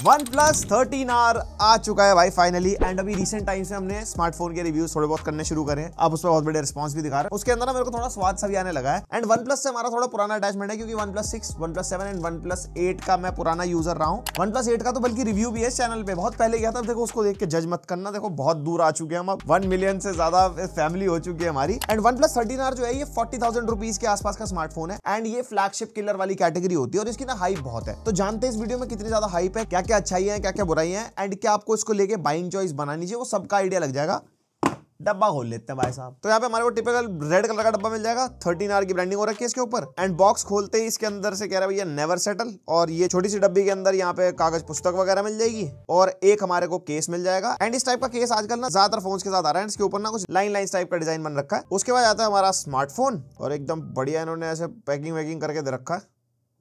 OnePlus 13R आ चुका है भाई फाइनली। एंड अभी रिसेंट टाइम से हमने स्मार्टफोन के रिव्यूज थोड़े बहुत करने शुरू करे, अब उस पर बहुत बड़े रिस्पांस भी दिखा रहे हैं। उसके अंदर ना मेरे को थोड़ा स्वाद सा भी आने लगा है। एंड OnePlus से हमारा थोड़ा पुराना अटैचमेंट है, क्योंकि OnePlus 6, OnePlus 7 एंड OnePlus 8 का मैं पुराना यूजर रहा हूँ। OnePlus 8 का तो बल्कि रिव्यू भी है इस चैनल पे, बहुत पहले गया था। देखो उसको देख के जज मत करना, देखो बहुत दूर आ चुके हैं हम, अब 1 मिलियन से ज्यादा फैमिली हो चुकी है हमारी। एंड OnePlus 13R जो है ये 40,000 रुपीज के आसपास का स्मार्टफोन है। एंड ये फ्लैगशिप किलर वाली कैटेगरी होती है और इसकी ना हाइप बहुत है। तो जानते हैं इस वीडियो में कितनी ज्यादा हाइप है, क्या क्या अच्छाई है, क्या क्या बुराई है, एंड क्या आपको इसको लेके बाइंग चॉइस बनानी चाहिए, वो सबका आइडिया लग जाएगा। डब्बा खोल लेते हैं भाई साहब। तो यहाँ पे हमारे को टिपिकल रेड कलर का डब्बा मिल जाएगा, 13R की ब्रांडिंग हो रखी है इसके ऊपर। एंड बॉक्स खोलते ही इसके अंदर से कह रहा है भैया नेवर सेटल, और ये छोटी सी डब्बी के अंदर यहाँ पे कागज पुस्तक वगैरह मिल जाएगी और एक हमारे को केस मिल जाएगा। एंड इस टाइप का केस आजकल ना ज्यादातर फोन्स के साथ आ रहा है। इसके ऊपर ना कुछ लाइन टाइप का डिजाइन बन रखा है। उसके बाद आता है हमारा स्मार्टफोन और एकदम बढ़िया इन्होंने ऐसे पैकिंग वैकिंग करके दे रखा है।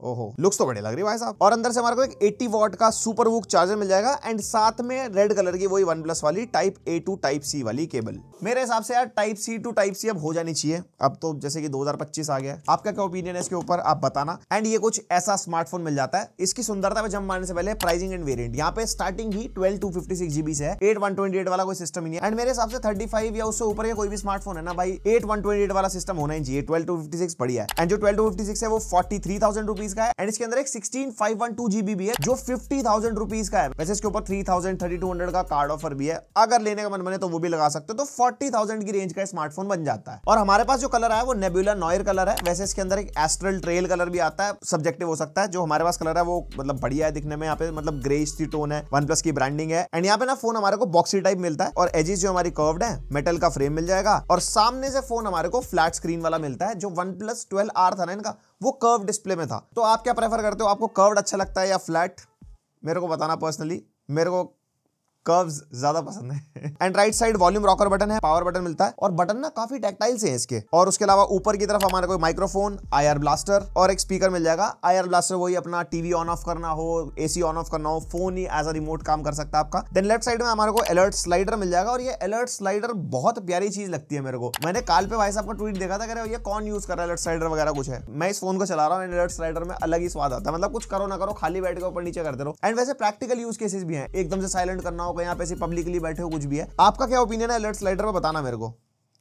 ओहो, लुक्स तो बढ़िया लग रही है भाई साहब। और अंदर से हमारे को एक 80 वॉट का सुपर वूक चार्जर मिल जाएगा। एंड साथ में रेड कलर की वही OnePlus वाली type A to type C वाली केबल। मेरे हिसाब से यार type C to type C अब हो जानी चाहिए, अब तो जैसे कि 2025 आ गया है। आपका क्या ओपिनियन है इसके ऊपर, आप बताना। एंड ये कुछ ऐसा स्मार्टफोन मिल जाता है। इसकी सुंदरता पे जंप मारने से पहले प्राइसिंग एंड वेरिएंट, यहाँ पे स्टार्टिंग ही 12/256 GB से है। 8/128 वाला कोई सिस्टम ही नहीं है। एंड मेरे हिसाब से 35 या उससे ऊपर का कोई भी स्मार्टफोन है ना भाई, 8/128 वाला सिस्टम होना ही चाहिए। 12/256 बढ़िया है। एंड जो 12/256 है वो 43,000 रुपीज का है। एंड इसके अंदर 16,512 GB भी है जो 50,000 रुपीज का है। वैसे इसके ऊपर 3,000 3200 का कार्ड ऑफर भी है, अगर लेने का मन बने तो वो भी लगा सकते हो। तो 40,000 की रेंज का स्मार्टफोन बन जाता है। और हमारे पास जो कलर है वो नेबुला नॉयर कलर है। वैसे इसके अंदर एक एस्ट्रल ट्रेल कलर भी आता है, सब्जेक्टिव हो सकता है। जो हमारे पास कलर है वो मतलब बढ़िया है दिखने में, यहाँ पे मतलब ग्रेइश सी टोन है, OnePlus की ब्रांडिंग है। एंड यहाँ पे ना फोन हमारे को बॉक्सी टाइप मिलता है और एजेस जो हमारी कर्व्ड है, मेटल का फ्रेम मिल जाएगा। और सामने से फोन हमारे को फ्लैट स्क्रीन वाला मिलता है। जो OnePlus 12R था ना इनका, वो कर्व डिस्प्ले में था। तो आप क्या प्रेफर करते हो, आपको कर्व्ड अच्छा लगता है या फ्लैट? मेरे को बताना पर्सनली, मेरे को कर्व्स ज्यादा पसंद है। And right side volume rocker button है, पावर बटन मिलता है और बटन ना काफी टैक्टाइल से हैं इसके। और उसके अलावा ऊपर की तरफ हमारे को माइक्रोफोन, IR ब्लास्टर और एक स्पीकर मिल जाएगा। IR ब्लास्टर वही अपना टीवी ऑन ऑफ करना हो, AC ऑन ऑफ करना हो, फोन ही एज अ रिमोट काम कर सकता है आपका। देन लेफ्ट साइड में हमारे को अलर्ट स्लाइडर मिल जाएगा और ये अलर्ट स्लाइडर बहुत प्यारी चीज लगती है मेरे को। मैंने काल पे भाई साहब का ट्वीट देखा था, कह रहे ये कौन यूज कर रहा है अलर्ट स्लाइडर वगैरह कुछ है। मैं इस फोन को चला रहा हूँ, अलर्ट स्लाइडर में अलग ही स्वाद आता है। मतलब कुछ करो ना करो, खाली बैठ के ऊपर नीचे करते रहो। एंड वैसे प्रैक्टिकल यूज केसेस भी हैं, एकदम से साइलेंट करना हो, यहाँ पे पब्लिक बैठे हो, कुछ भी है। आपका क्या ओपिनियन है अलर्ट स्लाइडर पे, बताना मेरे को।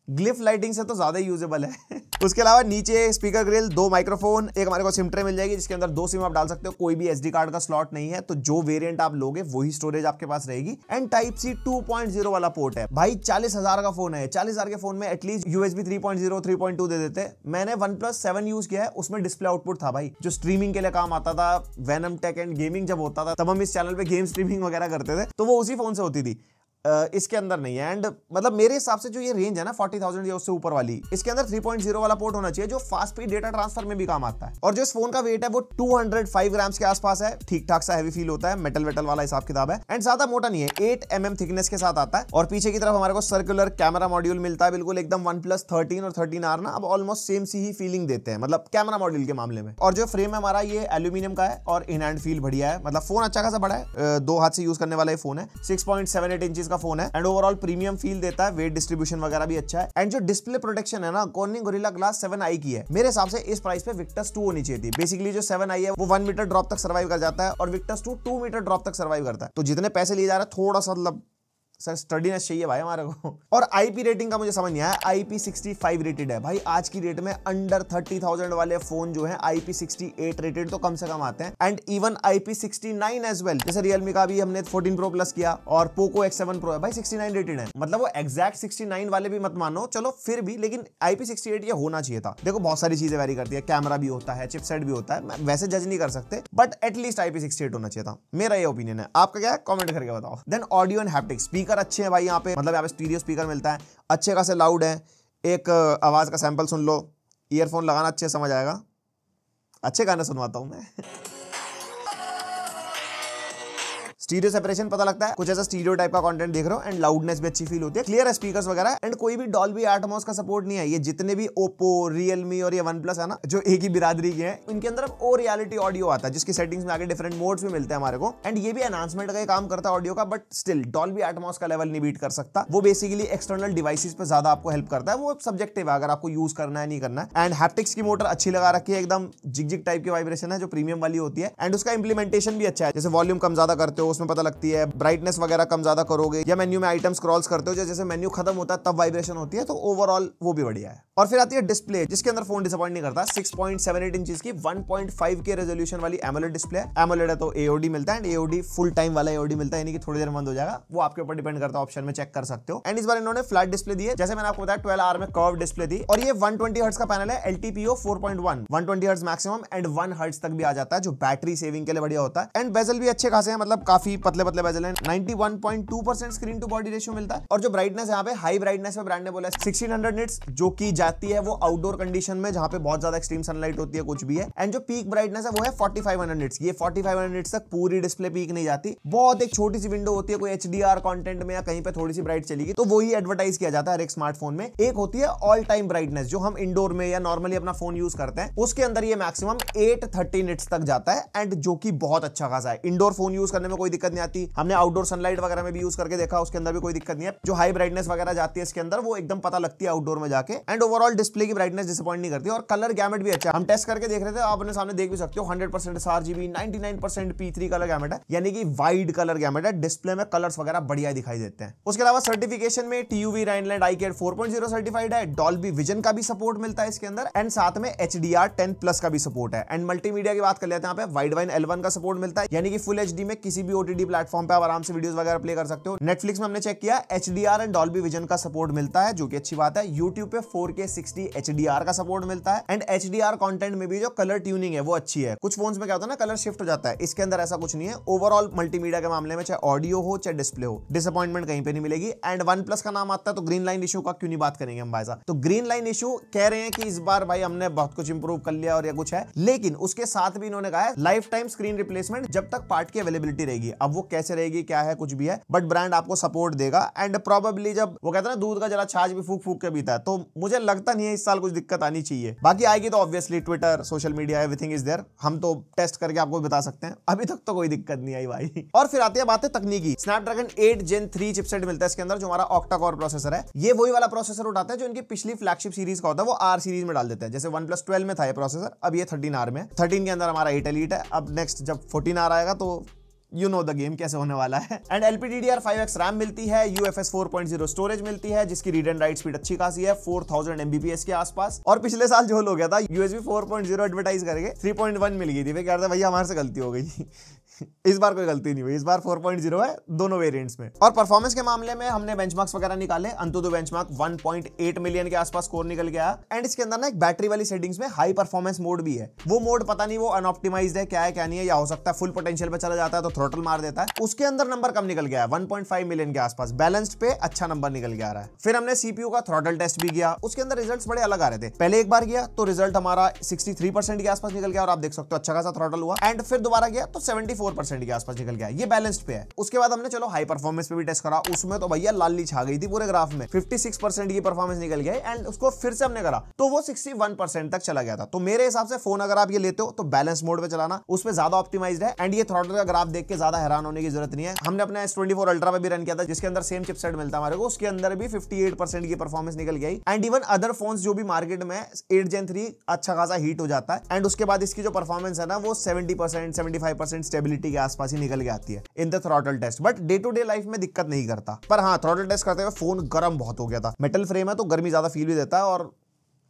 ग्लिफ लाइटिंग से तो ज्यादा यूजेबल है। उसके अलावा नीचे स्पीकर ग्रिल, 2 माइक्रोफोन, एक हमारे को सिम ट्रे मिल जाएगी जिसके अंदर 2 सिम आप डाल सकते हो। कोई भी SD कार्ड का स्लॉट नहीं है, तो जो वेरिएंट आप लोगे वही स्टोरेज आपके पास रहेगी। एंड टाइप C 2.0 वाला पोर्ट है भाई। 40,000 का फोन है, 40,000 के फोन में एटलीस्ट USB 3.0 3.2 दे देते। मैंने OnePlus 7 यूज किया है, उसमें डिस्प्ले आउटपुट था भाई, जो स्ट्रीमिंग के लिए काम आता था। वेनम टेक एंड गेमिंग जब होता था तब हम इस चैनल पे गेम स्ट्रीमिंग वगैरह करते थे, तो वो उसी फोन से होती थी। इसके अंदर नहीं है। एंड मतलब मेरे हिसाब से जो ये रेंज है ना 40,000 या उससे ऊपर वाली, इसके अंदर 3.0 वाला पोर्ट होना चाहिए जो फास्ट स्पीड डेटा ट्रांसफर में भी काम आता है। और जो इस फोन का वेट है वो 205 ग्राम्स के आसपास है, ठीक ठाक सा हैवी फील होता है, मेटल वेटल वाला हिसाब किताब है। एंड ज्यादा मोटा नहीं है, 8 mm थिकनेस के साथ आता है। और पीछे की तरफ हमारे को सर्कुलर कैमरा मॉड्यूल मिलता है, बिल्कुल एकदम OnePlus 13 और 13R ना अब ऑलमोस्ट सेम सी ही फीलिंग देते हैं, मतलब कैमरा मॉड्यूल के मामले में। और जो फ्रेम है हमारा ये एल्यूमिनियम का है और इन हैंड फील बढ़िया है। मतलब फोन अच्छा खासा बड़ा है, 2 हाथ से यूज करने वाला ये फोन है। 6.78 इंचेस का फोन है। एंड ओवरऑल प्रीमियम फील देता है, वेट डिस्ट्रीब्यूशन वगैरह भी अच्छा है। एंड जो डिस्प्ले प्रोटेक्शन है ना, Corning Gorilla Glass 7i की है। मेरे हिसाब से इस प्राइस पे Victus 2 होनी चाहिए थी। बेसिकली जो 7i है वो 1 मीटर ड्रॉप तक सर्वाइव कर जाता है और Victus 2 2 मीटर ड्रॉप तक सर्वाइव करता है। तो जितने पैसे लिए जा रहे हैं थोड़ा सा मतलब सर स्टडीनेस चाहिए भाई हमारे को। और IP रेटिंग का मुझे समझ नहीं आया, IP65 रेटेड है भाई। आज की डेट में अंडर 30,000 वाले फोन जो है IP68 रेटेड तो कम से कम आते हैं। And even IP69 as well, जैसे Realme का भी हमने 14 Pro Plus किया और Poco X7 Pro है भाई 69 रेटेड है। मतलब वो एग्जैक्ट 69 वाले भी मत मानो, चलो फिर भी, लेकिन IP68 ये होना चाहिए था। देखो बहुत सारी चीजें वेरी करती है, कैमरा भी होता है, चिपसेट भी होता है, वैसे जज नहीं कर सकते, बट एटलीस्ट IP68 होना चाहिए था। मेरा ये ओपिनियन है, आपका क्या है कमेंट करके बताओ। Then audio and haptics, speaker अच्छे हैं भाई यहाँ पे, मतलब यहाँ पे स्टीरियो स्पीकर मिलता है, अच्छे खासे लाउड है। एक आवाज का सैंपल सुन लो, ईयरफोन लगाना अच्छे समझ आएगा। अच्छे गाने सुनवाता हूं मैं। स्टीरियो सेपरेशन पता लगता है, कुछ ऐसा स्टीरियो टाइप का कंटेंट देख रहे हो। एंड लाउडनेस भी अच्छी फील होती है, क्लियर है स्पीकर्स वगैरह। एंड कोई भी डॉल्बी एटमॉस का सपोर्ट नहीं है। ये जितने भी ओप्पो, रियलमी और ये OnePlus है ना, जो एक ही बिरादरी के हैं, इनके अंदर अब ओ रियलिटी ऑडियो आता है, जिसकी सेटिंग्स में आगे डिफरेंट मोड्स भी मिलते हैं हमारे को। एंड ये भी एनहांसमेंट का काम करता है ऑडियो का, बट स्टिल डॉल्बी एटमॉस का लेवल नहीं बीट कर सकता। वो बेसिकली एक्सटर्नल डिवाइसेस पे ज्यादा आपको हेल्प करता है, वो सब्जेक्टिव है अगर आपको यूज करना है नहीं करना है। एंड हैप्टिक्स की मोटर अच्छी लगा रखी है, एकदम जिग जिग टाइप की वाइब्रेशन है जो प्रीमियम वाली होती है। एंड उसका इंप्लीमेंटेशन भी अच्छा है, जैसे वॉल्यूम कम ज्यादा करते हो, उसमें पता लगती है। ब्राइटनेस वगैरह कम ज्यादा करोगे या मेन्यू में आइटम स्क्रॉल्स करते हो, जैसे मेन्यू खत्म होता है तब वाइब्रेशन होती है, तो ओवरऑल वो भी बढ़िया है। और फिर आती है डिस्प्ले, जिसके अंदर फोन डिसअपॉइंट नहीं करता। 6.78 इंचेस की 1.5K रेजोल्यूशन वाली एमोलेड डिस्प्ले है। एमोलेड है तो AOD मिलता है, एंड AOD फुल टाइम वाला AOD मिलता है, यानी कि थोड़ी देर बंद हो जाएगा, वो आपके ऊपर डिपेंड करता है, ऑप्शन में चेक कर सकते हो। एंड इस बार इन्होंने फ्लैट डिस्प्ले दी है, जैसे मैंने आपको बताया 12R में कर्व डिस्प्ले दी, और ये 120 हर्ट्ज का पैनल है, LTPO 4.1, 120 hertz maximum and 1 hertz तक भी आ जाता है, जो बैटरी सेविंग के लिए बढ़िया होता है। एंड बेजल भी अच्छे खासे हैं, मतलब काफी पतले पतले बेजल हैं। 91.2% स्क्रीन टू बॉडी रेशियो मिलता है। और जो ब्राइटनेस यहाँ पे हाई ब्राइटनेस में ब्रांड ने बोला 1600 निट्स, जो की जाती है वो आउटडोर कंडीशन में जहां पे बहुत ज्यादा एक्सट्रीम सनलाइट होती है, कुछ भी है। एंड जो पीक ब्राइटनेस है वो है 4500 निट्स। ये 4500 निट्स तक पूरी डिस्प्ले पीक नहीं जाती, बहुत एक छोटी सी विंडो होती है, कोई HDR कंटेंट में या कहीं पे थोड़ी सी ब्राइट चलेगी, तो वही एडवर्टाइज किया जाता है हर एक स्मार्टफोन में। एक होती है ऑल टाइम ब्राइटनेस, जो हम इंडोर में या नॉर्मली अपना फोन यूज करते हैं, उसके अंदर ये मैक्सिमम 830 निट्स तक जाता है, एंड जो कि बहुत अच्छा खासा है। इंडोर फोन यूज करने में कोई दिक्कत नहीं आती, हमने आउटडोर सनलाइट वगैरह में भी यूज करके देखा, उसके अंदर भी कोई दिक्कत नहीं है। जो हाई ब्राइटनेस वगैरह जाती है इसके अंदर, वो एकदम पता लगती है आउटडोर में जाके। एंड ओवरऑल डिस्प्ले की ब्राइटनेस डिसअपॉइंट नहीं करती, और कलर गैमेट भी अच्छा है। हम टेस्ट करके देख रहे थे, आप अपने सामने देख भी सकते हो, 100% sRGB, 99% P3 कलर गैमेट है, यानी कि वाइड कलर गैमेट है। डिस्प्ले में कलर्स वगैरह बढ़िया दिखाई देते हैं। उसके अलावा सर्टिफिकेशन में TUV Rhineland iCare 4.0 सर्टिफाइड है, डॉल्बी विजन का भी सपोर्ट मिलता है इसके अंदर, एंड साथ में HDR 10+ का भी सपोर्ट है। एंड मल्टीमीडिया की बात कर लेते हैं, यहाँ पे वाइडवाइन L1 का सपोर्ट मिलता है, यानी कि फुल HD में किसी भी OTT प्लेटफॉर्म पे आप आराम से वीडियोस वगैरह प्ले कर सकते हो। नेटफ्लिक्स में हमने चेक किया, HDR एंड डॉल्बी विजन का सपोर्ट मिलता है, जो कि अच्छी बात है। YouTube पे 4K 60 HDR का सपोर्ट मिलता है, एंड HDR कंटेंट में भी जो कलर ट्यूनिंग है वो अच्छी है। कुछ फोन्स में क्या होता है ना, कलर शिफ्ट हो जाता है, इसके अंदर ऐसा कुछ नहीं है। ओवरऑल मल्टीमीडिया के मामले में, चाहे ऑडियो हो चाहे डिस्प्ले हो, डिसअपॉइंटमेंट कहीं पे नहीं मिलेगी। एंड OnePlus का नाम आता है तो ग्रीन लाइन इशू का क्यों नहीं बात करेंगे हम भाई साहब। तो ग्रीन लाइन इशू कह रहे हैं कि इस बार भाई हमने बहुत कुछ इंप्रूव कर लिया और या कुछ है, लेकिन उसके साथ भी इन्होंने कहा है लाइफ टाइम स्क्रीन रिप्लेसमेंट जब तक पार्ट की अवेलेबिलिटी रहेगी। अब वो कैसे रहेगी, क्या है, कुछ भी है, बट ब्रांड आपको सपोर्ट देगा। एंड प्रोबेबली जब वो कहते हैं ना दूध का जरा छाछ भी फूक फूक के पीता है, तो मुझे लगता नहीं है इस साल कुछ दिक्कत आनी चाहिए। बाकी आएगी तो obviously Twitter, social media, everything is there, हम तो टेस्ट करके आपको बता सकते हैं। अभी तक तो कोई दिक्कत नहीं आई भाई। और फिर आती है बात है तकनीकी। स्नैपड्रैगन 8 Gen 3 चिपसेट मिलता है इसके अंदर, जो हमारा ऑक्टा कोर प्रोसेसर है। ये वही वाला प्रोसेसर उठाता है जो इनकी पिछली फ्लैगशिप सीरीज का होता है, वो R सीरीज में डाल देते हैं। जैसे OnePlus 12 में था ये प्रोसेसर, अब ये 13R में। 13 के अंदर हमारा 8 Elite है। अब नेक्स्ट जब 14R आएगा तो यू नो द गेम कैसे होने वाला है। एंड LPDDR5X रैम मिलती है, UFS 4.0 स्टोरेज मिलती है, जिसकी रीड एंड राइट स्पीड अच्छी खासी है, 4000 MBPS के आसपास। और पिछले साल जो हो गया था, USB 4.0 एडवर्टाइज करके 3.1 मिल गई थी, वे कह रहे थे भैया हमारे से गलती हो गई थी। इस बार कोई गलती नहीं हुई, इस बार 4.0 है दोनों वेरिएंट्स में। और परफॉर्मेंस के मामले में हमने बेंचमार्क्स वगैरह निकाले, अंतुतु बेंचमार्क 1.8 मिलियन के आसपास स्कोर निकल गया। एंड इसके अंदर ना एक बैटरी वाली सेटिंग्स में हाई परफॉर्मेंस मोड भी है। वो मोड पता नहीं वो अनऑप्टिमाइज्ड है, क्या है क्या नहीं है, या हो सकता है फुल पोटेंशियल पे चला जाता है तो थ्रोटल मार देता है। उसके अंदर नंबर कम निकल गया है, 1.5 मिलियन के आसपास। बैलेंस्ड पे अच्छा नंबर निकल के आ रहा है। फिर हमने CPU का थ्रोटल टेस्ट भी किया, उसके अंदर रिजल्ट्स बड़े अलग आ रहे थे। पहले एक बार किया तो रिजल्ट हमारा 63% के आसपास निकल गया, और आप देख सकते हो अच्छा खासा थ्रोटल हुआ। एंड फिर दोबारा किया तो 74% के आसपास निकल गया, ये बैलेंस्ड पे है। उसके बाद हमने चलो हाई परफॉर्मेंस पे भी टेस्ट करा, उसमें तो भैया लाली छा गई थी पूरे ग्राफ में, 56% की परफॉर्मेंस निकल गई। एंड उसको फिर से हमने करा तो वो 61% तक चला गया था। तो मेरे हिसाब से फोन अगर आप ये लेते हो तो बैलेंस मोड पे चलाना, उसमें ज्यादा ऑप्टिमाइज्ड है। एंड ये थ्रोटल का ग्राफ देख के ज्यादा हैरान होने की जरूरत नहीं है। हमने अपने S24 अल्ट्रा पे भी रन किया था, जिसके अंदर सेम चिपसेट मिलता है हमारे को, उसके अंदर भी 58% की परफॉर्मेंस निकल गई। एंड इवन अदर फोन्स जो भी मार्केट में 8 Gen 3 अच्छा खासा हीट हो जाता है। एंड उसके बाद इसकी जो परफॉर्मेंस है ना, वो 70% 75% स्टेबिलिटी के आसपास ही निकल के आती है in the throttle test. But day to day life में दिक्कत नहीं करता। पर हाँ, थ्रोटल टेस्ट करते हुए फोन गर्म बहुत हो गया था। मेटल फ्रेम है तो गर्मी ज्यादा फील भी देता है, और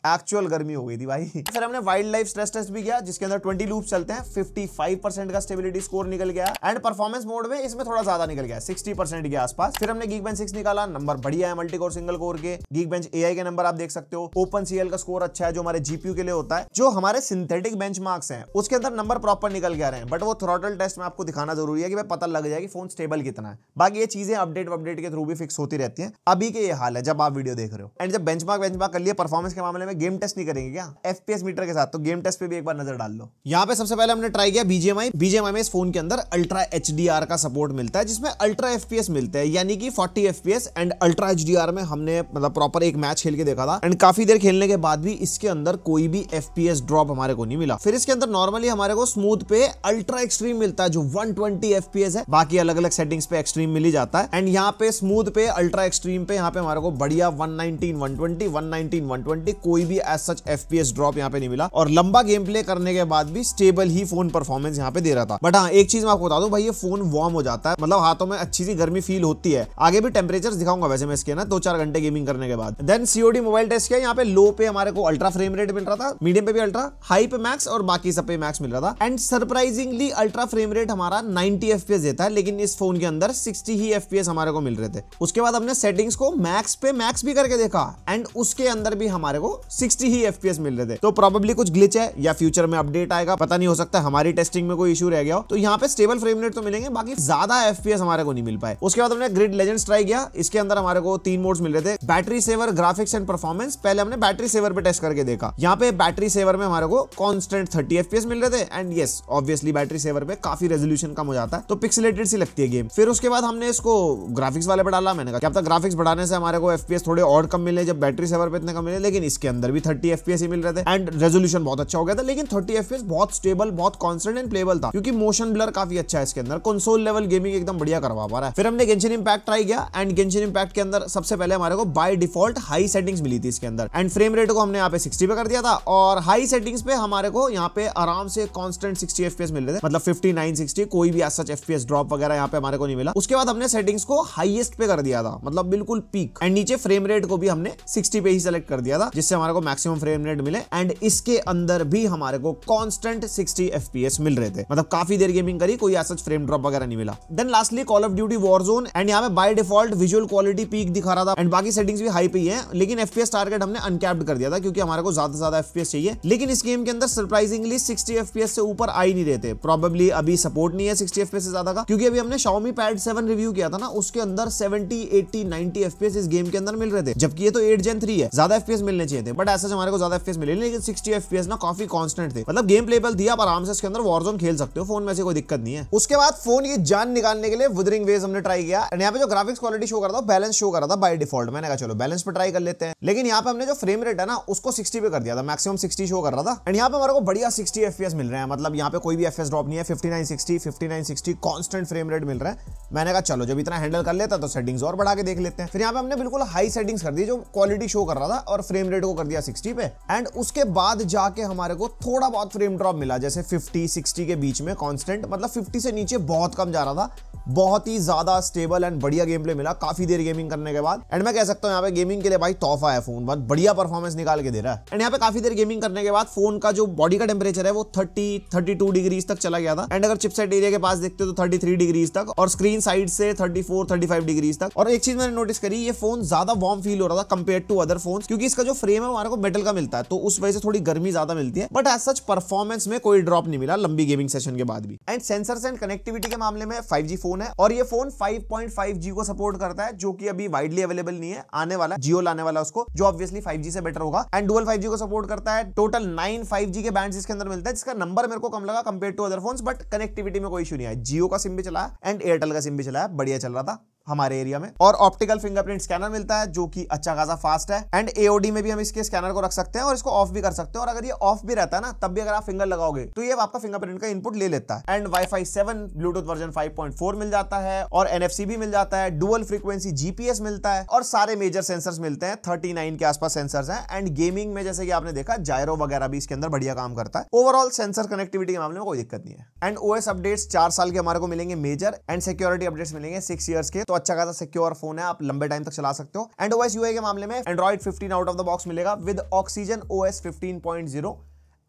एक्चुअल गर्मी हो गई थी भाई। फिर हमने वाइल्ड लाइफ स्ट्रेस टेस्ट भी किया, जिसके अंदर 20 लूप चलते हैं, 55% का स्टेबिलिटी स्कोर निकल गया। एंड परफॉर्मेंस मोड में इसमें थोड़ा ज्यादा निकल गया, 60% के आसपास। फिर हमने Geekbench 6 निकाला, नंबर बढ़िया है मल्टी कोर सिंगल कोर के। Geekbench AI के नंबर आप देख सकते हो। OpenCL का स्कोर अच्छा है, जो हमारे GPU के लिए होता है। जो हमारे सिंथेटिक बेंचमार्क्स हैं उसके अंदर नंबर प्रॉपर निकल के आ रहे हैं, बट वो थ्रोटल टेस्ट में आपको दिखाना जरूरी है कि पता लग जाए कि फोन स्टेबल कितना है। बाकी ये चीजें अपडेट के थ्रू भी फिक्स होती रहती है। अभी के ये हाल है जब आप वीडियो देख रहे हो। एंड जब बेंचमार्क कर लिए, परफॉर्मेंस के मामले में गेम टेस्ट नहीं करेंगे क्या FPS मीटर के साथ, तो गेम टेस्ट पे भी एक बार नजर डाल लो। यहाँ पे सबसे पहले हमने ट्राई किया BGMI में इस फोन के अंदर अल्ट्रा HDR का सपोर्ट मिलता है, जिसमें अल्ट्रा FPS मिलता है, यानी कि 40 FPS। एंड अल्ट्रा HDR में हमने मतलब प्रॉपर एक मैच खेल के देखा था, एंड काफी देर खेलने के बाद भी इसके अंदर कोई भी FPS ड्रॉप हमारे को नहीं मिला। फिर इसके अंदर नॉर्मली हमारे को स्मूथ पे अल्ट्रा एक्सट्रीम मिलता है, जो 120 FPS है। बाकी अलग अलग सेटिंग्स पे एक्सट्रीम मिल ही जाता है। एंड यहाँ पे स्मूथ पे अल्ट्रा एक्सट्रीम पे यहाँ पे हमारे को बढ़िया 119 120 119 120 कोई कोई भी एज सच FPS ड्रॉप यहाँ पे नहीं मिला और लंबा गेम प्ले करने के बाद भी स्टेबल ही फोन परफॉर्मेंस यहाँ पे दे रहा था। बट हाँ, एक चीज मैं आपको बता दूं भाई, ये फोन वार्म हो जाता है, मतलब हाथों में अच्छी सी गर्मी फील होती है। आगे भी टेम्परेचर दिखाऊंगा वैसे मैं इसके ना 2-4 घंटे गेमिंग करने के बाद। देन COD मोबाइल टेस्ट किया, यहाँ पे लो पे हमारे को अल्ट्रा फ्रेम रेट मिल रहा था, मीडियम पे भी अल्ट्रा, हाई पे मैक्स और बाकी सब पे मैक्स मिल रहा था। And surprisingly ultra frame rate हमारा 90 FPS देता है, लेकिन इस फोन के अंदर 60 ही FPS हमारे को मिल रहे थे। उसके बाद हमने सेटिंग्स को मैक्स पे मैक्स भी करके देखा एंड उसके अंदर भी हमारे को 60 ही FPS मिल रहे थे। तो प्रोबेबली कुछ ग्लिच है या फ्यूचर में अपडेट आएगा, पता नहीं, हो सकता है हमारी टेस्टिंग में कोई इशू रह गया हो। तो यहाँ पे स्टेबल फ्रेम रेट तो मिलेंगे, बाकी ज्यादा FPS हमारे को नहीं मिल पाए। उसके बाद हमने ग्रिड लेजेंड्स ट्राई किया, इसके अंदर हमारे को 3 मोड्स मिल रहे थे, battery saver, graphics and performance. पहले हमने बैटरी सेवर पे टेस्ट करके देखा, यहाँ पे बैटरी सेवर में हमारे को कांस्टेंट 30 FPS मिल रहे थे and yes obviously battery saver पे काफी रेजोल्यूशन कम हो जाता है, तो पिक्सेलेटेड सी लगती है गेम। फिर उसके बाद हमने इसको ग्राफिक्स वाले पे डाला, मैंने कहा क्या पता ग्राफिक्स बढ़ाने से हमारे को FPS थोड़े और कम मिले जब बैटरी सेवर पे इतने कम मिले, लेकिन इसके अंदर भी 30 FPS ही मिल रहे थे एंड रेजोल्यूशन बहुत अच्छा हो गया था। लेकिन 30 FPS बहुत स्टेबल, बहुत कांस्टेंट एंड प्लेबल था, क्योंकि मोशन ब्लर काफी अच्छा है इसके अंदर, कंसोल लेवल गेमिंग एकदम बढ़िया करवा पा रहा है। फिर हमने गेंशिन इंपैक्ट ट्राई किया एंड गेंशिन इंपैक्ट के अंदर सबसे पहले हमारे को बाय डिफॉल्ट हाई सेटिंग्स मिली थी इसके अंदर एंड फ्रेम रेट को हमने यहाँ पे 60 पे कर दिया था और हाई सेटिंग्स पे हमारे को यहाँ पे आराम से कांस्टेंट 60 FPS मिल रहे थे, मतलब 59 60, कोई भी एज सच FPS ड्रॉप वगैरह यहाँ पे हमारे को नहीं मिला। उसके बाद हमने सेटिंग्स को हाईएस्ट पे कर दिया था, मतलब बिल्कुल पीक, एंड नीचे फ्रेम रेट को भी हमने 60 पे ही सेलेक्ट कर दिया था, जिससे हमारे को मैक्सिमम फ्रेम रेट मिले एंड इसके अंदर भी हमारे को कांस्टेंट 60 FPS मिल रहे थे, मतलब काफी देर गेमिंग करी, कोई एज सच फ्रेम ड्रॉप वगैरह नहीं मिला। Then lastly Call of Duty Warzone and यहाँ पे by default visual quality peak दिखा रहा था एंड बाकी सेटिंग्स भी हाई पे ही है, लेकिन FPS टारगेट हमने अनकैप्ड कर दिया था क्योंकि हमारे को ज्यादा FPS चाहिए। लेकिन इस गेम के अंदर सरप्राइजिंगली 60 FPS से ऊपर आ ही नहीं रहे थे, प्रोबेबली अभी सपोर्ट नहीं है 60 FPS से ज्यादा का, क्योंकि अभी हमने Xiaomi Pad 7 रिव्यू किया था ना, उसके अंदर 70 80 90 FPS इस गेम के अंदर मिल रहे थे, जबकि ये तो 8 Gen 3 है, ज्यादा FPS मिलने चाहिए थे, बट ऐसा हमारे को ज्यादा FPS मिले, लेकिन 60 FPS ना काफी कांस्टेंट थे, मतलब गेम प्लेबल थी, आप आराम से इसके अंदर वॉरजोन खेल सकते हो, फोन में से कोई दिक्कत नहीं है। उसके बाद फोन की जान निकालने के लिए विदरिंग वेव्स हमने ट्राई किया एंड यहाँ पे जो ग्राफिक्स क्वालिटी शो कर रहा था बैलेंस शो कर रहा था बाय डिफॉल्ट, मैंने कहा चलो बैलेंस पे ट्राई कर लेते हैं, लेकिन यहाँ पे हमने जो फ्रेम रेट है ना उसको 60 पे कर दिया था, मैक्सिमम 60 शो कर रहा था एंड यहाँ पे हमारे को बढ़िया 60 FPS मिल रहे हैं, मतलब यहाँ पे कोई भी FPS ड्रॉप नहीं है, 59 60 कांस्टेंट फ्रेम रेट मिल रहा है। मैंने कहा चलो जब इतना हैंडल कर लेता तो सेटिंग्स और बढ़ा के देख लेते हैं। फिर यहाँ पे हमने बिल्कुल हाई सेटिंग्स कर दी जो क्वालिटी शो कर रहा था और फ्रेम रेट को कर दिया 60 पे एंड उसके बाद जाके हमारे को थोड़ा बहुत फ्रेम ड्रॉप मिला, जैसे 50 60 के बीच में कांस्टेंट, मतलब 50 से नीचे बहुत कम जा रहा था, बहुत ही ज्यादा स्टेबल एंड बढ़िया गेम प्ले मिला काफी देर गेमिंग करने के बाद एंड मैं कह सकता हूँ यहाँ पे गेमिंग के लिए भाई तोहफा है फोन, बहुत बढ़िया परफॉर्मेंस निकाल के दे रहा है। एंड यहाँ पे काफी देर गेमिंग करने के बाद फोन का जो बॉडी का टेम्परेचर है वो 32 डिग्रीज तक चला गया था एंड अगर चिपसेट एरिया के पास देखते हो तो 33 डिग्रीज तक और स्क्रीन साइड से 34-35 डिग्रीज तक। और एक चीज मैंने नोटिस करी, ये फोन ज्यादा वार्म फील हो रहा था कंपेयर टू अदर फोन्स, क्योंकि इसका जो फ्रेम है हमारे को मेटल का मिलता है तो उस वजह से थोड़ी गर्मी ज्यादा मिलती है, बट एज सच परफॉर्मेंस में कोई ड्रॉप नहीं मिला लंबी गेमिंग सेशन के बाद भी। एंड सेंसर्स एंड कनेक्टिविटी के मामले में 5G फोन है और ये फोन 5.5G को सपोर्ट करता है, जो कि अभी वाइडली अवेलेबल नहीं है, आने वाला जियो लाने वाला उसको, जो ऑब्वियसली 5G से बेटर होगा एंड डुअल 5G को सपोर्ट करता है। टोटल 9 5G के बैंड्स इसके अंदर मिलता है, जिसका नंबर मेरे को कम लगा compare to other phones, but connectivity में कोई इशू नहीं है। जियो का सिम भी चला एंड एयरटेल का सिम भी चला, बढ़िया चल रहा था हमारे एरिया में। और ऑप्टिकल फिंगरप्रिंट स्कैनर मिलता है जो कि अच्छा खासा फास्ट है एंड AOD में भी हम इसके स्कैनर को रख सकते हैं और इसको ऑफ भी कर सकते हैं, और अगर ये ऑफ भी रहता है ना तब भी अगर आप फिंगर लगाओगे तो ये आपका फिंगरप्रिंट का इनपुट ले लेता है। एंड Wi-Fi 7 ब्लूटूथ वर्जन 5.4 मिल जाता है और NFC भी मिल जाता है, डुअल फ्रीक्वेंसी GPS मिलता है और सारे मेजर सेंसर्स मिलते हैं, 39 के आसपास सेंसर्स हैं। एंड गेमिंग में जैसे कि आपने देखा जायरो वगैरह भी इसके अंदर बढ़िया काम करता है। ओवरऑल सेंसर कनेक्टिविटी के मामले में कोई दिक्कत नहीं है। एंड OS अपडेट्स 4 साल के हमारे को मिलेंगे मेजर एंड सिक्योरिटी अपडेट्स मिलेंगे 6 ईयर्स के, तो अच्छा खासा सिक्योर फोन है, आप लंबे टाइम तक चला सकते हो। एंड OS UI के मामले में Android 15 out of the box मिलेगा with Oxygen OS 15.0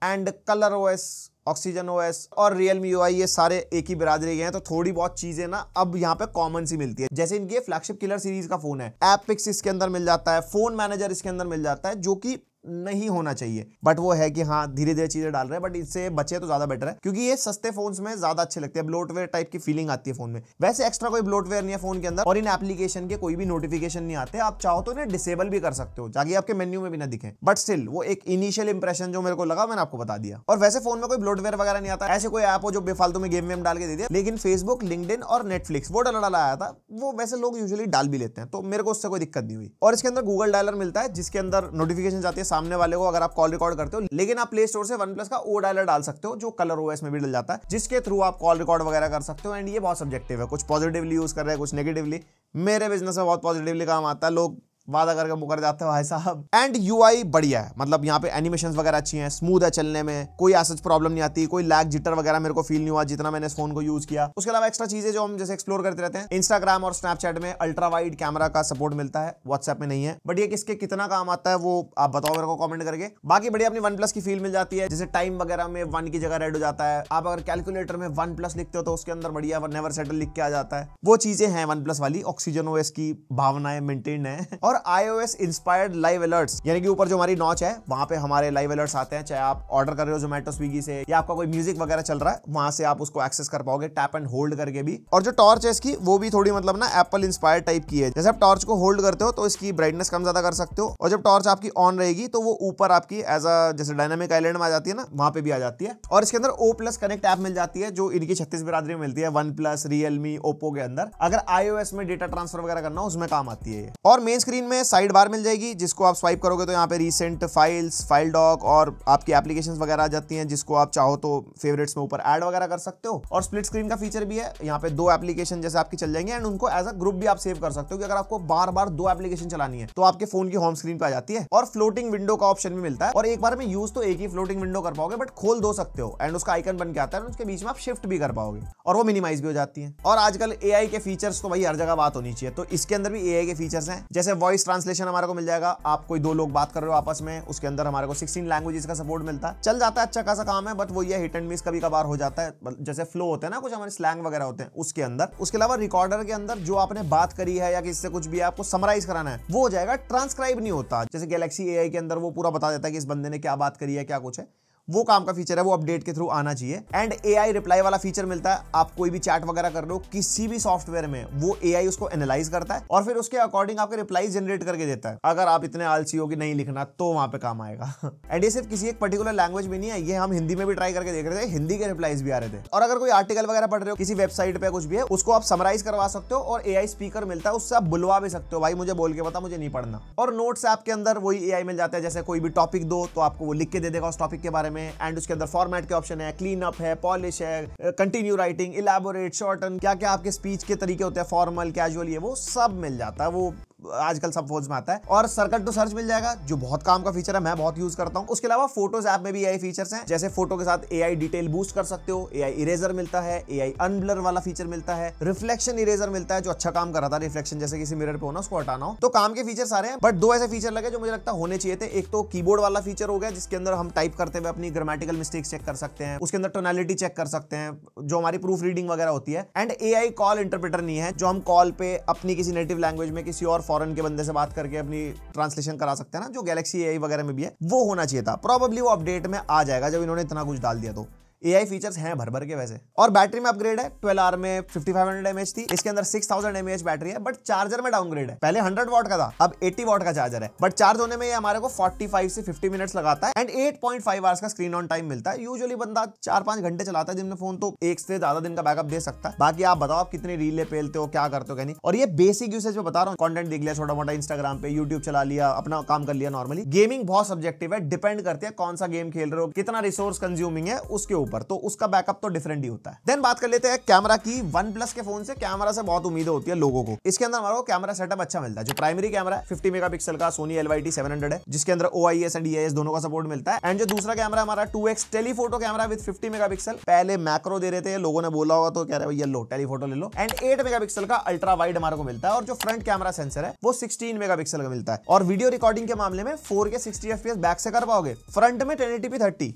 and Color OS, Oxygen OS और Realme UI, ये सारे एक ही बिरादरी के हैं, तो थोड़ी बहुत चीजें ना अब यहाँ पे कॉमन सी मिलती है, जैसे इनके फ्लैगशिप किलर सीरीज का फोन है, ऐप पिक्स इसके अंदर मिल जाता है, फोन मैनेजर इसके अंदर मिल जाता है, जो कि नहीं होना चाहिए, बट वो है कि हाँ धीरे धीरे चीजें डाल रहे हैं, बट इससे बचे तो ज्यादा बेटर है क्योंकि ये सस्ते फोन्स में ज्यादा अच्छे लगते हैं, ब्लोटवेयर टाइप की फीलिंग आती है फोन में। वैसे एक्स्ट्रा कोई ब्लोटवेयर नहीं है फोन के अंदर और इन एप्लीकेशन के कोई भी नोटिफिकेशन नहीं आते, आप चाहो तो इन्हें डिसेबल भी कर सकते हो ताकि आपके मेन्यू में भी ना दिखे, बट स्टिल वो एक इनिशियल इंप्रेशन जो मेरे को लगा मैंने आपको बता दिया। और वैसे फोन में कोई ब्लोटवेयर वगैरह नहीं आता, ऐसे कोई ऐप हो जो बेफालतू में गेम डाल के दे दिया, लेकिन फेसबुक, लिंक्डइन और नेटफ्लिक्स वो डाला आया था, वो वैसे लोग यूजुअली डाल भी लेते हैं, तो मेरे को उससे कोई दिक्कत नहीं हुई। और इसके अंदर गूगल डायलर मिलता है जिसके अंदर नोटिफिकेशन जाती है सामने वाले को अगर आप कॉल रिकॉर्ड करते हो, लेकिन आप प्ले स्टोर से OnePlus का ओ डायलर डाल सकते हो जो कलर OS में भी डल जाता है, जिसके थ्रू आप कॉल रिकॉर्ड वगैरह कर सकते हो। एंड ये बहुत सब्जेक्टिव है, कुछ पॉजिटिवली यूज कर रहे हैं कुछ नेगेटिवली। मेरे बिजनेस में बहुत पॉजिटिवली काम आता है, लोग वादा करके मुकर जाते हैं भाई साहब। एंड यूआई बढ़िया है, मतलब यहाँ पे एनिमेशंस वगैरह अच्छी हैं, स्मूथ है चलने में, कोई ऐसा प्रॉब्लम नहीं आती, कोई लैग जिटर वगैरह मेरे को फील नहीं हुआ जितना मैंने इस फोन को यूज किया। उसके अलावा एक्स्ट्रा चीजें जो हम जैसे एक्सप्लोर करते रहते हैं, इंस्टाग्राम और स्नैपचैट में अल्ट्रा वाइड कैमरा का सपोर्ट मिलता है, व्हाट्सएप में नहीं है, बट ये किसके कितना काम आता है वो आप बताओ मेरे को कमेंट करके। बाकी बढ़िया अपनी वन प्लस की फील मिल जाती है, जैसे टाइम वगैरह में 1 की जगह रेड हो जाता है, आप अगर कैलकुलेटर में 1 प्लस लिखते हो तो उसके अंदर बढ़िया नेवर सेटल लिख के आ जाता है। वो चीजें हैं वन प्लस वाली, ऑक्सीजन ओएस की भावनाएं मेंटेन है। और iOS इंस्पायर्ड लाइव अलर्ट्स, यानी कि ऊपर जो हमारी नॉच है वहां पे हमारे लाइव अलर्ट्स आते हैं, चाहे आप ऑर्डर कर रहे हो जोमेटो स्विगी से या आपका कोई म्यूजिक वगैरह चल रहा है, वहां से आप उसको एक्सेस कर पाओगे टैप एंड होल्ड करके भी। और जो टॉर्च है इसकी वो भी थोड़ी मतलब ना एप्पल इंस्पायर्ड टाइप की है, जैसे आप टॉर्च को होल्ड करते हो तो इसकी ब्राइटनेस कम ज्यादा कर सकते हो, और जब टॉर्च आपकी ऑन रहेगी तो वो ऊपर आपकी एज अ जैसे डायनामिक आइलैंड में आ जाती है ना, वहां पे भी आ जाती है। और इसके अंदर O+ कनेक्ट ऐप मिल जाती है जो इनकी 36 बिरादरी में मिलती है, वन प्लस, रियलमी, ओप्पो के अंदर अगर iOS में डेटा ट्रांसफर वगैरह करना हो उसमें काम आती है। और मेन स्क्रीन में साइड बार मिल जाएगी जिसको आप स्वाइप करोगे तो यहाँ पे रीसेंट फाइल्स, फाइल डॉक और आपकी एप्लीकेशंस वगैरह आ जाती हैं, जिसको आप चाहो तो फेवरेट्स में ऊपर ऐड वगैरह कर सकते हो। और स्प्लिट स्क्रीन का फीचर भी है, यहाँ पे 2 एप्लीकेशन जैसे आपकी चल जाएंगे एंड उनको एज अ ग्रुप भी आप सेव कर सकते हो कि अगर आपको बार बार 2 एप्लीकेशन चलानी है तो आपके फोन की होम स्क्रीन पे आ जाती है। और फ्लोटिंग विंडो का ऑप्शन भी मिलता है, और एक बार में यूज तो एक ही फ्लोटिंग विंडो कर पाओगे बट खोल 2 सकते हो एंड उसका आइकन बन के आता है, उसके बीच में आप शिफ्ट भी कर पाओगे और वो मिनिमाइज भी हो जाती है। और आजकल AI के फीचर्स तो भाई हर जगह बात होनी चाहिए, तो इसके अंदर भी AI के फीचर्स हैं, जैसे वॉइस ट्रांसलेशन हमारे को मिल जाएगा, आप कोई 2 लोग बात कर रहे हो आपस में, उसके अंदर हमारे को 16 लैंग्वेजेस का सपोर्ट मिलता है, चल जाता है, अच्छा खासा काम है, बट वो ये हिट एंड मिस कभी कभार हो जाता है, जैसे फ्लो होते हैं ना कुछ हमारे स्लैंग वगैरह होते हैं उसके अंदर। उसके अलावा रिकॉर्डर के अंदर जो आपने बात करी है या किसी से कुछ भी आपको समराइज कराना है वो हो जाएगा, ट्रांसक्राइब नहीं होता, जैसे गैलेक्सी AI के अंदर वो पूरा बता देता है कि इस बंदे ने क्या बात करी है, क्या कुछ है, वो काम का फीचर है, वो अपडेट के थ्रू आना चाहिए। एंड AI रिप्लाई वाला फीचर मिलता है, आप कोई भी चैट वगैरह कर रहे हो किसी भी सॉफ्टवेयर में, वो AI उसको एनालाइज करता है और फिर उसके अकॉर्डिंग आपके रिप्लाई जनरेट करके देता है। अगर आप इतने आलसी हो कि नहीं लिखना तो वहां पे काम आएगा। एंड ये सिर्फ किसी एक पर्टिकुलर लैंग्वेज में नहीं है, ये हम हिंदी में भी ट्राई करके देख रहे थे, हिंदी के रिप्लाईज भी आ रहे थे। और अगर कोई आर्टिकल वगैरह पढ़ रहे हो किसी वेबसाइट पे कुछ भी है, उसको आप समराइज करवा सकते हो और AI स्पीकर मिलता है, उससे आप बुलवा भी सकते हो, भाई मुझे बोल के बता, मुझे नहीं पढ़ना। और नोट्स ऐप के अंदर वही AI मिल जाता है, जैसे कोई भी टॉपिक दो तो आपको वो लिख के दे देगा उस टॉपिक के बारे में, एंड उसके अंदर फॉर्मेट के ऑप्शन है, क्लीन अप है, पॉलिश है, कंटिन्यू राइटिंग, इलैबोरेट, शॉर्टन, क्या क्या आपके स्पीच के तरीके होते हैं, फॉर्मल, कैजुअल, ये वो सब मिल जाता है, वो आजकल सब फोन्स में आता है। और सर्कल टू सर्च मिल जाएगा जो बहुत काम का फीचर है, मैं बहुत यूज करता हूं। उसके अलावा फोटोज ऐप में भी AI फीचर्स हैं, जैसे फोटो के साथ AI डिटेल बूस्ट कर सकते हो, AI इरेजर मिलता है, AI अनब्लर वाला फीचर मिलता है, रिफ्लेक्शन इरेजर मिलता है जो अच्छा काम कर रहा था, रिफ्लेक्शन जैसे किसी मिरर पे हो ना उसको हटाना हो, तो काम के फीचर सारे हैं। बट 2 ऐसे फीचर लगे जो मुझे लगता होने चाहिए थे। एक तो कीबोर्ड वाला फीचर हो गया जिसके अंदर हम टाइप करते हुए अपनी ग्रामेटिकल मिस्टेक्स चेक कर सकते हैं, उसके अंदर टोनैलिटी चेक कर सकते हैं, जो हमारी प्रूफ रीडिंग वगैरह होती है। एंड AI कॉल इंटरप्रेटर नहीं है, जो हम कॉल पे अपनी किसी नेटिव लैंग्वेज में किसी और फॉरेन के बंदे से बात करके अपनी ट्रांसलेशन करा सकते हैं ना, जो गैलेक्सी AI वगैरह में भी है, वो होना चाहिए था। प्रोबेबली वो अपडेट में आ जाएगा जब इन्होंने इतना कुछ डाल दिया तो। AI फीचर्स हैं भर भर के वैसे। और बैटरी में अपग्रेड है, 12 में 5500 mAh थी, इसके अंदर 6000 mAh बैटरी है, बट चार्जर में डाउनग्रेड है, पहले 100 वॉट का था, अब 80 वॉट का चार्जर है, बट चार्ज होने में ये हमारे को 45 से 50 मिनट्स लगाता है। एंड 8.5 आवर्स का स्क्रीन ऑन टाइम मिलता है। यूजुअली बंदा 4-5 घंटे चलाता है दिन में फोन, तो 1 से ज्यादा दिन का बैकअप दे सकता है। बाकी आप बताओ आप कितनी रीलें पेलते हो, क्या करते हो, क्या नहीं। और ये बेसिक यूसेज में बता रहा हूँ, कंटेंट देख लिया छोटा मोटा, इंस्टाग्राम पे, यूट्यूब चला लिया, अपना काम कर लिया नॉर्मली। गेमिंग बहुत सब्जेक्टिव है, डिपेंड करती है कौन सा गेम खेल रहे हो, कितना रिसोर्स कंज्यूमिंग है उसके ऊपर, तो उसका बैकअप तो डिफरेंट ही होता है। देन बात कर लेते हैं कैमरा की। OnePlus के फोन से कैमरा से बहुत उम्मीदें होती है लोगों को। इसके अंदर हमारा कैमरा सेटअप अच्छा मिलता है। जो प्राइमरी कैमरा है 50 मेगापिक्सल का Sony LYT 700 है, जिसके अंदर OIS एंड EIS दोनों का सपोर्ट मिलता है। एंड जो दूसरा कैमरा हमारा 2x telephoto camera with 50 megapixel, पहले मैक्रो दे रहे थे, लोगों ने बोला होगा तो कह रहे भैया लो टेलीफोटो ले लो। एंड 8 मेगापिक्सल का अल्ट्रा वाइड हमारे को मिलता है, और जो फ्रंट कैमरा सेंसर है वो 16 मेगापिक्सल का मिलता है। और वीडियो रिकॉर्डिंग के मामले में 4K 60 FPS बैक से कर पाओगे, फ्रंट में 1080p 30,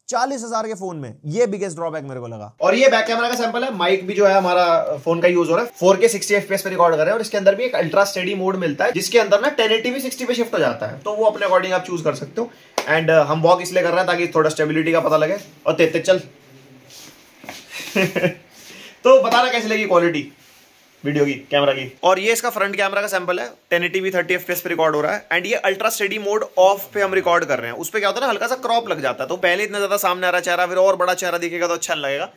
40,000 के फोन में। ये बिगेस्ट ड्रॉबैक मेरे को लगा। और ये बैक कैमरा का सैंपल है, माइक भी जो है हमारा फोन का यूज हो रहा है, 4K 60 FPS पे रिकॉर्ड कर रहे हैं। और इसके अंदर भी एक अल्ट्रा स्टेडी मोड मिलता है, जिसके अंदर ना 1080p 60 पे शिफ्ट हो जाता है, तो वो अपने अकॉर्डिंग आप चूज कर सकते हो। एंड हम वॉक इसलिए कर रहे हैं ताकि थोड़ा स्टेबिलिटी का पता लगे। और तेज चल तो बताना कैसी लगी क्वालिटी वीडियो की, कैमरा की। और ये इसका फ्रंट कैमरा का सैंपल है, 1080p 30 FPS पे रिकॉर्ड हो रहा है। एंड ये अल्ट्रा स्टेडी मोड ऑफ पे हम रिकॉर्ड कर रहे हैं। उस पे क्या होता है ना, हल्का सा क्रॉप लग जाता है, तो पहले इतना ज्यादा सामने आ रहा चेहरा, फिर और बड़ा चेहरा दिखेगा तो अच्छा लगेगा।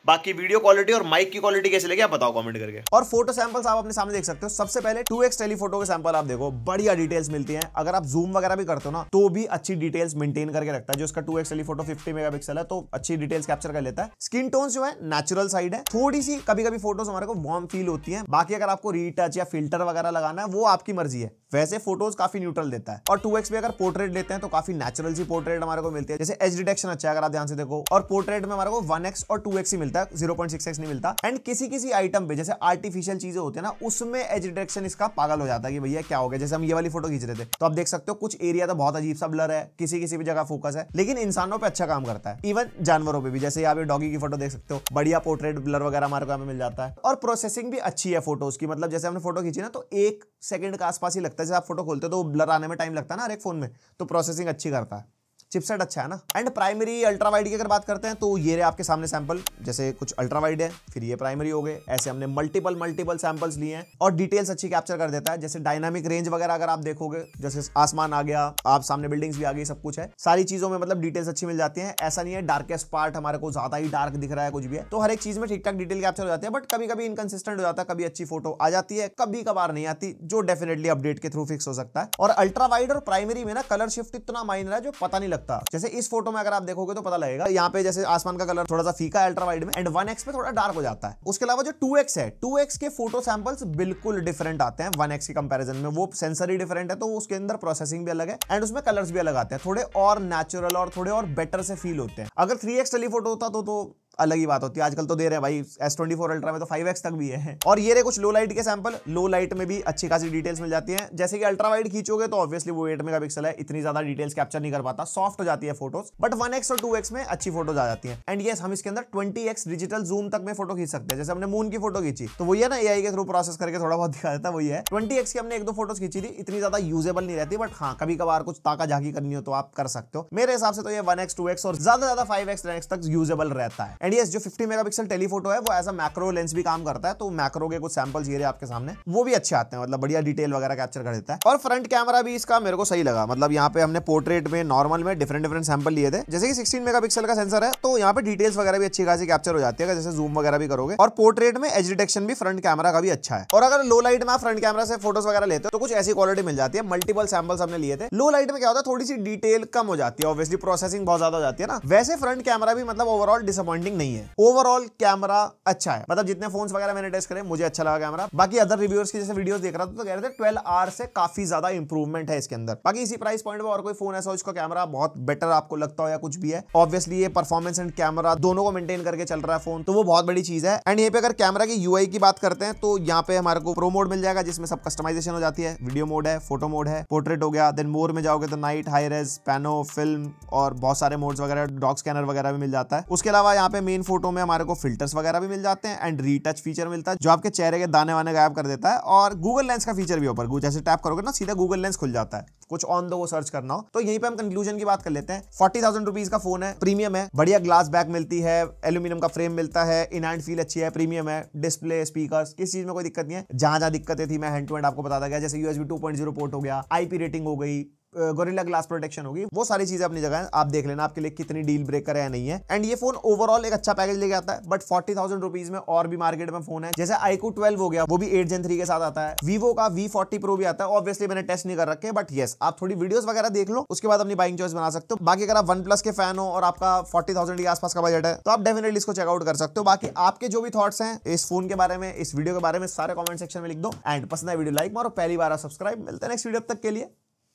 बाकी वीडियो क्वालिटी और माइक की क्वालिटी कैसे लगी आप बताओ कमेंट करके। और फोटो सैंपल्स आप अपने सामने देख सकते हो। सबसे पहले 2x टेलीफोटो के सैंपल आप देखो, बढ़िया डिटेल्स मिलती हैं। अगर आप जूम वगैरह भी करते हो ना तो भी अच्छी डिटेल्स मेंटेन करके रखता है। जो इसका 2x टेलीफोटो 50 मेगापिक्सल है तो अच्छी डिटेल्स कैप्चर कर लेता है। स्किन टोन्स जो है नेचुरल साइड है, थोड़ी सी कभी कभी फोटोज हमारे को वार्म फील होती है। बाकी अगर आपको रीटच या फिल्टर वगैरह लगाना है वो आपकी मर्जी है, वैसे फोटोज काफी न्यूट्रल देता है। और 2x में अगर पोर्ट्रेट लेते हैं तो काफी नेचुरल सी पोर्ट्रेट हमारे को मिलती है। जैसे एज डिटेक्शन अच्छा है अगर आप ध्यान से देखो। और पोर्ट्रेट में हमारे को 1x और 2x ही मिलता है, 0.6x नहीं मिलता। एंड किसी आइटम पे जैसे आर्टिफिशियल चीजें होती है ना उसमें एज डिटेक्शन इसका पागल हो जाता है कि भैया क्या हो गया। जैसे हम ये वाली फोटो खींच रहे थे तो आप देख सकते हो कुछ एरिया तो बहुत अजीब सा ब्लर है, किसी भी जगह फोकस है, लेकिन इंसानों पे अच्छा काम करता है। इवन जानवरों पे भी, जैसे यहाँ पे डॉगी की फोटो देख सकते हो, बढ़िया पोर्ट्रेट ब्लर वगैरह हमारे को यहाँ पे मिल जाता है। और प्रोसेसिंग भी अच्छी है फोटोज की। मतलब जैसे हमने फोटो खींची ना तो 1 सेकंड के आसपास ही लगता है। जैसे आप फोटो खोलते हो तो ब्लर आने में टाइम लगता है ना हर एक फोन में, तो प्रोसेसिंग अच्छी करता है। चिपसेट अच्छा है ना। एंड प्राइमरी अल्ट्रा वाइड की अगर बात करते हैं तो ये रहे आपके सामने सैंपल। जैसे कुछ अल्ट्रा वाइड है, फिर ये प्राइमरी हो गए। ऐसे हमने मल्टीपल सैंपल्स लिए हैं और डिटेल्स अच्छी कैप्चर कर देता है। जैसे डायनामिक रेंज वगैरह अगर आप देखोगे, जैसे आसमान आ गया, आप सामने बिल्डिंग्स भी आ गई, सब कुछ है। सारी चीजों में मतलब डिटेल्स अच्छी मिल जाती है। ऐसा नहीं है डार्केस्ट पार्ट हमारे को ज्यादा ही डार्क दिख रहा है, कुछ भी है तो हर एक चीज में ठीक ठाक डिटेल कैप्चर हो जाती है। बट कभी कभी इनकंसिस्टेंट हो जाता है, कभी अच्छी फोटो आ जाती है, कभी कभार नहीं आती, जो डेफिनेटली अपडेट के थ्रू फिक्स हो सकता है। और अल्ट्रा वाइड और प्राइमरी में ना कलर शिफ्ट इतना माइनर है जो पता नहीं लगता। जैसे इस फोटो में अगर आप देखोगे तो पता लगेगा, यहाँ पे जैसे आसमान का कलर थोड़ा सा फीका है अल्ट्रा वाइड में, एंड 1x पे थोड़ा डार्क हो जाता है। उसके अलावा जो 2x है, 2x के फोटो सैंपल्स बिल्कुल डिफरेंट आते हैं 1x की कंपैरिजन में। वो सेंसर ही डिफरेंट है तो उसके अंदर प्रोसेसिंग भी अलग है एंड उसमें कलर्स भी अलग आते हैं, थोड़े और नेचुरल और थोड़े और बेटर से फील होते हैं। अगर 3x टेलीफोटो होता तो अलग ही बात होती है। आजकल तो दे रहे हैं भाई S24 अल्ट्रा में तो 5x तक भी है। और ये रहे कुछ लो लाइट के सैंपल। लो लाइट में भी अच्छी खासी डिटेल्स मिल जाती हैं। जैसे कि अल्ट्रा वाइड खींचोगे तो ऑब्वियसली वो 8 मेगापिक्सल है, इतनी ज्यादा डिटेल्स कैप्चर नहीं कर पाता, सॉफ्ट हो जाती है फोटोज। बट 1x और 2x में अच्छी फोटोज आ जाती हैं। एंड यस, हम इसके अंदर 20x डिजिटल जूम तक में फोटो खींच सकते हैं। जैसे हमने मून की फोटो खींची तो वही है ना, AI के थ्रू प्रोसेस करके थोड़ा बहुत दिखा देता है, वही है। 20x की हमने 1-2 फोटोज खींची थी, इतनी ज्यादा यूजेबल नहीं रहती, बट हाँ कभी कभार कुछ ताका झाकी करनी हो तो आप कर सकते हो। मेरे हिसाब से तो ये 1x 2x और ज्यादा 5x 10x तक यूजेबल रहता है। एंड यस, जो 50 मेगापिक्सल टेलीफोटो है वो एज अ मैक्रो लेंस भी काम करता है, तो मैक्रो के कुछ सैंपल्स ये रहे आपके सामने, वो भी अच्छे आते हैं, मतलब बढ़िया डिटेल वगैरह कैप्चर कर देता है। और फ्रंट कैमरा भी इसका मेरे को सही लगा। मतलब यहाँ पे हमने पोर्ट्रेट में, नॉर्मल में डिफरेंट सैंपल लिए थे। जैसे कि 16 मेगापिक्सल का सेंसर है तो यहाँ पे डिटेल्स वगैरह भी अच्छी खासी कैप्चर हो जाती है, जैसे जूम वगैरह भी करोगे। और पोर्ट्रेट में एज डिटेक्शन भी फ्रंट कैमरा का भी अच्छा है। और अगर लो लाइट में आप फ्रंट कैमरा से फोटोज वगैरह लेते हो तो कुछ ऐसी क्वालिटी मिल जाती है। मल्टीपल सैंपल्स हमने लिए थे। लो लाइट में क्या होता है, थोड़ी सी डिटेल कम हो जाती है, ऑब्वियसली प्रोसेसिंग बहुत ज्यादा हो जाती है ना। वैसे फ्रंट कैमरा भी मतलब ओवरऑल डिसअपॉइंटिंग नहीं है। ओवरऑल कैमरा अच्छा है, मतलब जितने फोन्स वगैरह मैंने टेस्ट करे मुझे अच्छा लगा कैमरा। बाकी अदर रिव्यूअर्स की जैसे वीडियोस देख रहा था तो कह रहे थे 12 आवर्स से काफी ज्यादा इंप्रूवमेंट है इसके अंदर। बाकी इसी प्राइस पॉइंट पे और कोई फोन ऐसा हो जिसका कैमरा बहुत बेटर आपको लगता हो या कुछ भी है, ऑब्वियसली ये परफॉर्मेंस एंड कैमरा दोनों को मेंटेन करके चल रहा है फोन, तो वो बहुत बड़ी चीज है। एंड यहाँ पे अगर कैमरा की UI की बात करते हैं तो यहाँ पे हमारे को प्रो मोड मिल जाएगा जिसमें सब कस्टमाइजेशन हो जाती है। वीडियो मोड है, फोटो मोड है, पोर्ट्रेट हो गया। देन मोर में जाओगे तो night, high res, pano, film और बहुत सारे मोड्स वगैरह, डॉग स्कैनर वगैरह भी मिल जाता है। उसके अलावा यहाँ पे मेन फोटो में हमारे को फिल्टर्स वगैरह भी मिल जाते हैं एंड रीटच फीचर मिलता है जो आपके चेहरे के दाने वाने गायब कर देता है। और गूगल लेंस का फीचर भी ऊपर, जैसे टैप करोगे ना सीधा गूगल लेंस खुल जाता है, कुछ ऑन दो वो सर्च करना हो तो। यहीं पे हम कंक्लूजन की बात कर लेते हैं। 40,000 रुपीज का फोन है, प्रीमियम है, बढ़िया ग्लास बैक मिलती है, एल्यूमिनियम का फ्रेम मिलता है, इन हैंड फील अच्छी है, प्रीमियम है, डिस्प्ले, स्पीकर्स, किस चीज में कोई दिक्कत नहीं है। जहां दिक्कतें थी मैं हैंड टू हैंड आपको बताता गया, जैसे USB 2.0 पोर्ट हो गया, IP रेटिंग हो गई, गोरिल्ला ग्लास प्रोटेक्शन होगी, वो सारी चीजें अपनी जगह है। आप देख लेना आपके लिए कितनी डील ब्रेकर है या नहीं है। एंड ये फोन ओवरऑल एक अच्छा पैकेज लेके आता है। बट 40,000 रुपीज में और भी मार्केट में फोन है, जैसे iQOO 12 हो गया, वो भी 8 Gen 3 के साथ आता है। Vivo का V40 Pro भी आता है, ऑब्वियसली मैंने टेस्ट नहीं कर रखे, बट यस आप थोड़ी वीडियोस वगैरह देख लो, उसके बाद अपनी बाइंग चॉइस बना सकते हो। बाकी अगर आप OnePlus के फैन हो और आपका 40,000 के आसपास का बजट है तो आप डेफिनेटली इसको चेकआउट कर सकते हो। बाकी आपके जो भी थॉट्स हैं इस फोन के बारे में, इस वीडियो के बारे में, सारे कमेंट सेक्शन में लिख दो। एंड पसंद है वीडियो लाइक मारो, पहली बार सब्सक्राइब। मिलते हैं नेक्स्ट वीडियो, तक के लिए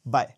बाय।